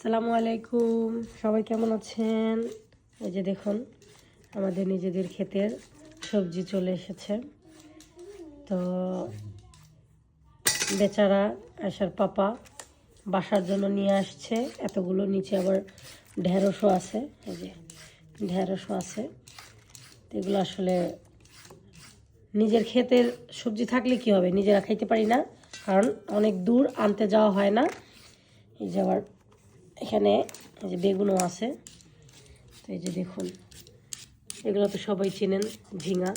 আসসালামু আলাইকুম, সবাই কেমন আছেন? এই যে দেখুন আমাদের নিজেদের ক্ষেতের সবজি চলে এসেছে। তো বেচারা আয়সার পাপা বাসার জন্য নিয়ে আসছে এতগুলো। নিচে আবার ঢেঁড়সও আছে, এই যে ঢেঁড়সও আছে। তো এগুলো আসলে নিজের ক্ষেতের সবজি থাকলে কি হবে, নিজেরা খাইতে পারি না, কারণ অনেক দূর আনতে যাওয়া হয় না। এই যে আবার এখানে এই যে বেগুনও আছে। তো এই যে দেখুন, এগুলো তো সবাই চেনেন, ঝিঙা।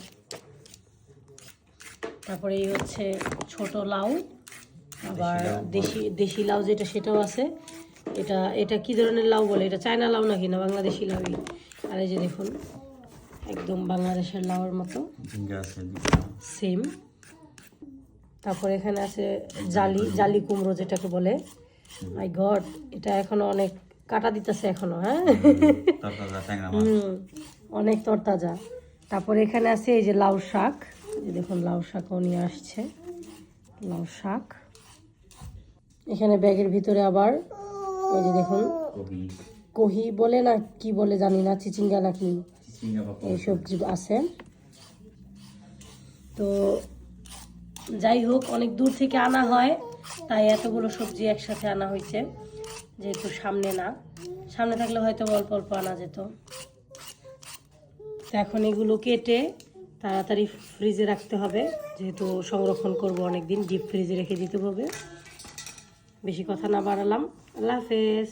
তারপরে এই হচ্ছে ছোট লাউ, আবার দেশি লাউ যেটা সেটাও আছে। এটা এটা কি ধরনের লাউ বলে, এটা চায়না লাউ নাকি না বাংলাদেশি লাউই? আর এই যে দেখুন একদম বাংলাদেশের লাউয়ের মতো সেম। তারপরে এখানে আছে জালি কুমড়ো যেটাকে বলে। মাই গড, এটা এখনো অনেক কাটা দিতেছে এখনো। হ্যাঁ, অনেক তরতাজা। তারপরে এখানে আছে এই যে লাউ শাক, এই দেখুন লাউ শাকও নিয়ে আসছে, লাউ শাক। এখানে ব্যাগের ভিতরে আবার এই যে দেখুন কহি বলে না কি বলে জানি না, চিচিঙ্গা নাকি এই সবজি আছে। তো যাই হোক, অনেক দূর থেকে আনা হয়, তাই এতগুলো সবজি একসাথে আনা হয়েছে। যেহেতু সামনে থাকলে হয়তো অল্প অল্প আনা যেত। তো এখন এগুলো কেটে তাড়াতাড়ি ফ্রিজে রাখতে হবে, যেহেতু সংরক্ষণ করব অনেক দিন, ডিপ ফ্রিজে রেখে দিতে হবে। বেশি কথা না বাড়ালাম, আল্লাহ হাফেজ।